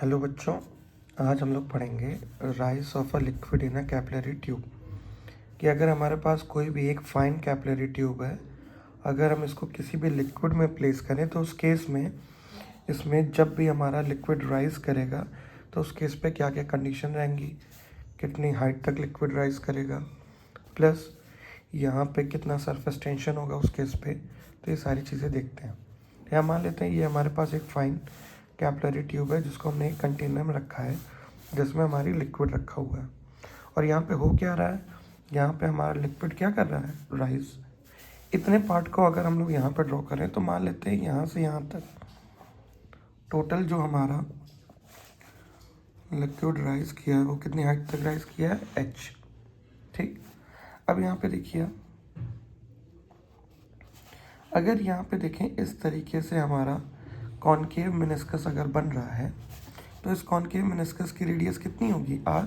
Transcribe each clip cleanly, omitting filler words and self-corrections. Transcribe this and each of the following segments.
Hello बच्चों, आज हम लोग पढ़ेंगे rise of a liquid in a capillary tube. कि अगर हमारे पास कोई भी एक फाइन कैपिलरी ट्यूब है, अगर हम इसको किसी भी लिक्विड में प्लेस करें तो उस केस में इसमें जब भी हमारा लिक्विड राइज करेगा तो उस केस पे क्या क्या कंडीशन रहेंगी, कितनी हाइट तक लिक्विड राइज करेगा, प्लस यहाँ पे कितना सरफेस टेंशन होगा उस केस पे। तो ये सारी चीज़ें देखते हैं। या मान लेते हैं ये हमारे पास एक फाइन कैपिलरी ट्यूब है जिसको हमने एक कंटेनर में रखा है जिसमें हमारी लिक्विड रखा हुआ है। और यहाँ पे हो क्या रहा है, यहाँ पे हमारा लिक्विड क्या कर रहा है, राइज। इतने पार्ट को अगर हम लोग यहाँ पे ड्रॉ करें तो मान लेते हैं यहाँ से यहाँ तक टोटल जो हमारा लिक्विड राइज किया है वो कितनी हाइट तक राइज किया है, h। ठीक, अब यहाँ पे देखिए, अगर यहाँ पे देखें इस तरीके से हमारा कॉनकेव मेनिस्कस अगर बन रहा है तो इस कॉनकेव मेनिस्कस की रेडियस कितनी होगी, r,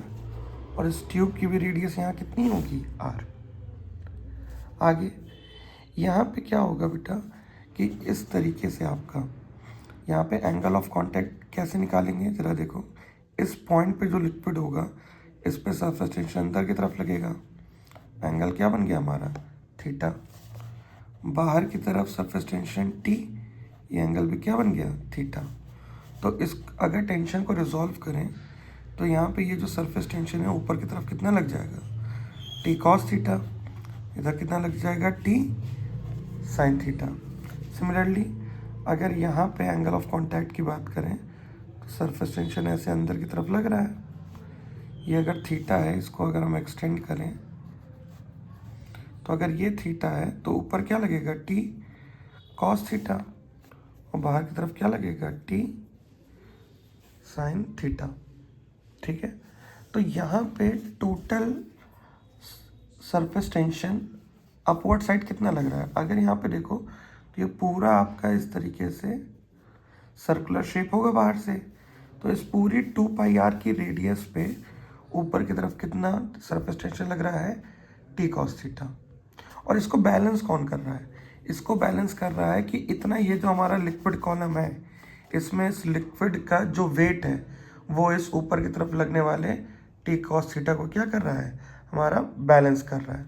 और इस ट्यूब की भी रेडियस यहाँ कितनी होगी, r। आगे यहाँ पे क्या होगा बेटा कि इस तरीके से आपका यहाँ पे एंगल ऑफ कांटेक्ट कैसे निकालेंगे, ज़रा देखो। इस पॉइंट पे जो लिक्विड होगा इस पे सरफेस टेंशन अंदर की तरफ लगेगा, एंगल क्या बन गया हमारा, थीटा। बाहर की तरफ सरफेस टेंशन T, ये एंगल भी क्या बन गया, थीटा। तो इस अगर टेंशन को रिजॉल्व करें तो यहाँ पे ये जो सरफेस टेंशन है ऊपर की तरफ कितना लग जाएगा, T cos थीटा, इधर कितना लग जाएगा, T sin थीटा। सिमिलरली अगर यहाँ पे एंगल ऑफ कांटेक्ट की बात करें तो सरफेस टेंशन ऐसे अंदर की तरफ लग रहा है, ये अगर थीटा है इसको अगर हम एक्सटेंड करें तो अगर ये थीटा है तो ऊपर क्या लगेगा, T cos थीटा, और बाहर की तरफ क्या लगेगा, T sin थीटा। ठीक है, तो यहाँ पे total surface tension upward side कितना लग रहा है, अगर यहाँ पे देखो तो ये पूरा आपका इस तरीके से सर्कुलर शेप होगा बाहर से, तो इस पूरी 2πr की रेडियस पे ऊपर की तरफ कितना सरफेस टेंशन लग रहा है, T cos थीटा। और इसको बैलेंस कौन कर रहा है, इसको बैलेंस कर रहा है कि इतना ये जो हमारा लिक्विड कॉलम है इसमें इस लिक्विड का जो वेट है वो इस ऊपर की तरफ लगने वाले T cos थीटा को क्या कर रहा है, हमारा बैलेंस कर रहा है।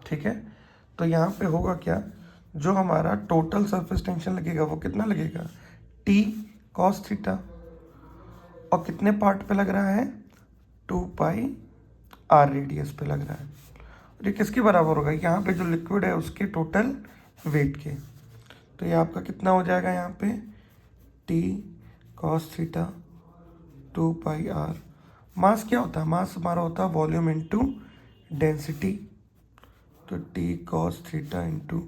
ठीक है, तो यहाँ पे होगा क्या, जो हमारा टोटल सरफेस टेंशन लगेगा वो कितना लगेगा, T cos थीटा, और कितने पार्ट पे लग रहा है, 2πr रेडियस पे लग रहा है। और ये किसके बराबर होगा, यहाँ पे जो लिक्विड है उसके टोटल वेट के। तो ये आपका कितना हो जाएगा यहाँ पे, T cos थीटा 2πr। मास क्या होता है, मास हमारा होता है वॉल्यूम इनटू डेंसिटी, तो T cos theta into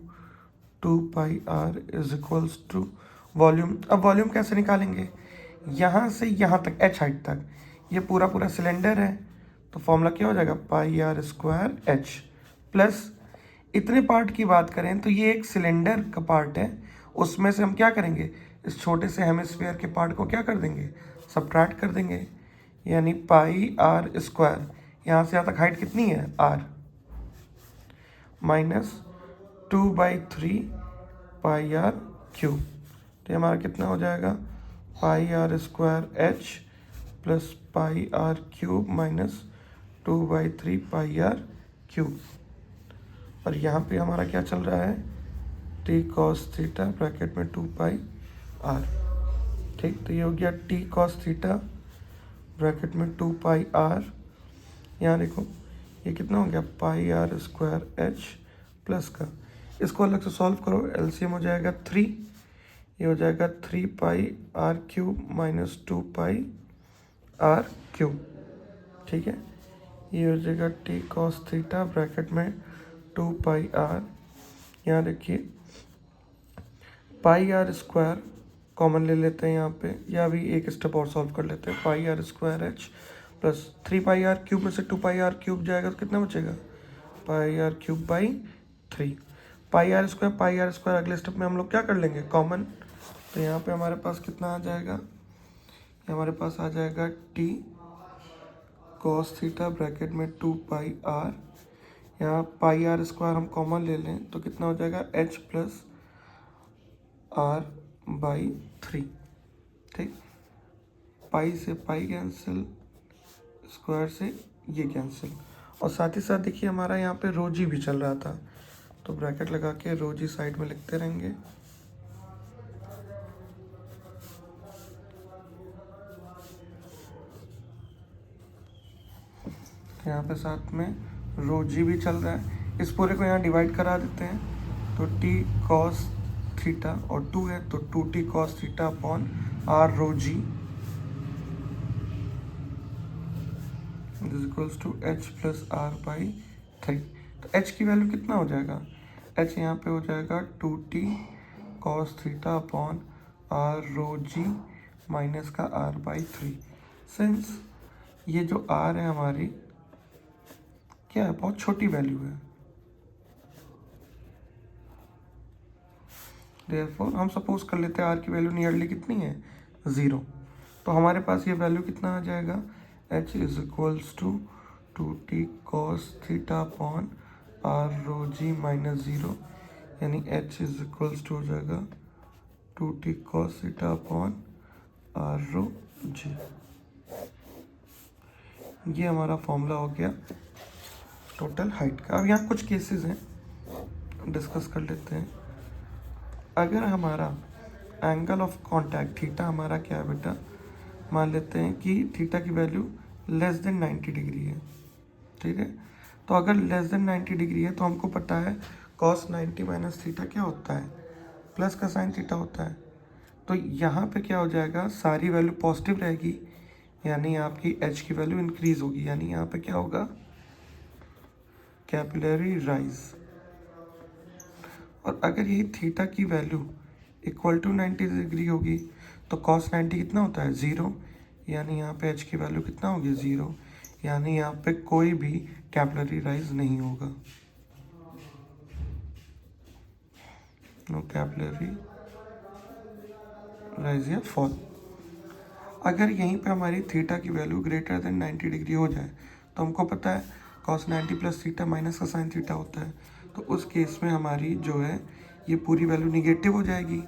2πr is equals to volume. अब वॉल्यूम कैसे निकालेंगे, यहाँ से यहाँ तक h हाइट तक ये पूरा पूरा सिलेंडर है, तो फॉर्मूला क्या हो जाएगा, πr² h, प्लस इतने पार्ट की बात करें तो ये एक सिलेंडर का पार्ट है, उसमें से हम क्या करेंगे, इस छोटे से हेमिस्फीयर के पार्ट को क्या कर देंगे, सब्ट्रैक्ट कर देंगे, यानी πr², यहाँ से यहाँ तक हाइट कितनी है, r, माइनस 2/3 πr³ तो हमारा कितना हो जाएगा, πr² h plus πr³ minus 2/3 πr³। और यहाँ पे हमारा क्या चल रहा है, T cos थीटा ब्रैकेट में 2πr। ठीक, तो ये हो गया T cos थीटा ब्रैकेट में 2πr। यहाँ देखो ये कितना हो गया, πr² h प्लस का, इसको अलग से सॉल्व करो, एलसीएम हो जाएगा 3, ये हो जाएगा 3πr³ माइनस 2πr³। ठीक है, ये हो जाएगा T cos थीटा ब्रैकेट में 2πr। यहाँ देखिए πr² कॉमन ले लेते हैं यहाँ पे, या अभी एक स्टेप और सॉल्व कर लेते हैं, πr² h प्लस 3πr³ में से 2πr³ जाएगा तो कितना बचेगा, πr³/3। πr² अगले स्टेप में हम लोग क्या कर लेंगे, कॉमन। तो यहाँ पे हमारे पास कितना आ जाएगा, हमारे पास आ जाएगा T cos थीटा ब्रैकेट में 2πr, यहाँ πr² हम कॉमन ले लें तो कितना हो जाएगा, h प्लस r/3। ठीक, पाई से पाई कैंसिल, स्क्वायर से ये कैंसिल, और साथ ही साथ देखिए हमारा यहाँ पे रो जी भी चल रहा था, तो ब्रैकेट लगा के रो जी साइड में लिखते रहेंगे। यहाँ पे साथ में रो जी भी चल रहा है, इस पूरे को यहाँ डिवाइड करा देते हैं, तो टी कॉस थीटा और 2 है तो 2t cos theta upon R rho G is equals to h plus R by 3। तो h की वैल्यू कितना हो जाएगा, h यहाँ पे हो जाएगा 2t cos theta upon R rho G minus का r बाई 3। सिंस ये जो r है हमारी क्या है, बहुत छोटी वैल्यू है, देयरफॉर हम सपोज कर लेते हैं r की वैल्यू नियरली कितनी है 0, तो हमारे पास ये वैल्यू कितना आ जाएगा, h is equals to 2t cos theta upon R rho G minus 0, यानी h इज इक्वल्स टू हो जाएगा 2t cos theta upon R rho G. ये हमारा फॉर्मूला हो गया टोटल हाइट का। अब यहाँ कुछ केसेस हैं, डिस्कस कर लेते हैं। अगर हमारा एंगल ऑफ कांटेक्ट थीटा हमारा क्या है बेटा, मान लेते हैं कि थीटा की वैल्यू लेस देन 90 डिग्री है, ठीक है। तो अगर लेस देन 90 डिग्री है तो हमको पता है cos 90 माइनस थीटा क्या होता है, प्लस का साइन थीटा होता है। तो यहाँ पे क्या हो जाएगा, सारी वैल्यू पॉजिटिव रहेगी, यानी आपकी h की वैल्यू इंक्रीज होगी, यानी यहाँ पे क्या होगा, कैपिलरी राइज। और अगर यही थीटा की वैल्यू इक्वल टू 90 डिग्री होगी तो cos 90 कितना होता है 0, यानी यहाँ पे h की वैल्यू कितना होगी 0, यानी यहाँ पे कोई भी कैपिलरी राइज नहीं होगा, नो कैपिलरी राइज या फॉल। अगर यहीं पे हमारी थीटा की वैल्यू ग्रेटर देन 90 डिग्री हो जाए तो हमको पता है cos 90 प्लस थीटा माइनस का साइन थीटा होता है, तो उस केस में हमारी जो है ये पूरी वैल्यू निगेटिव हो जाएगी,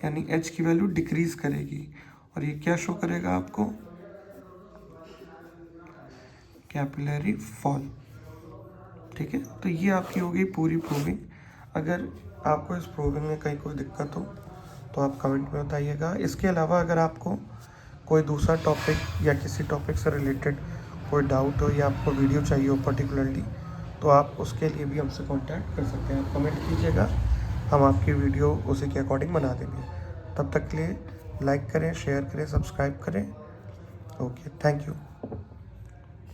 यानी h की वैल्यू डिक्रीज करेगी, और ये क्या शो करेगा आपको, कैपिलरी फॉल, ठीक है। तो ये आपकी हो गई पूरी प्रूविंग। अगर आपको इस प्रूविंग में कहीं कोई दिक्कत हो तो आप कमेंट में बताइएगा। इसके अलावा अगर आपको कोई दूसरा टॉपिक या किसी टॉपिक से रिलेटेड कोई डाउट हो या आपको वीडियो चाहिए हो पर्टिकुलरली, तो आप उसके लिए भी हमसे कांटेक्ट कर सकते हैं। आप कमेंट कीजिएगा, हम आपकी वीडियो उसी के अकॉर्डिंग बना देंगे। तब तक के लिए लाइक करें, शेयर करें, सब्सक्राइब करें। Okay, thank you.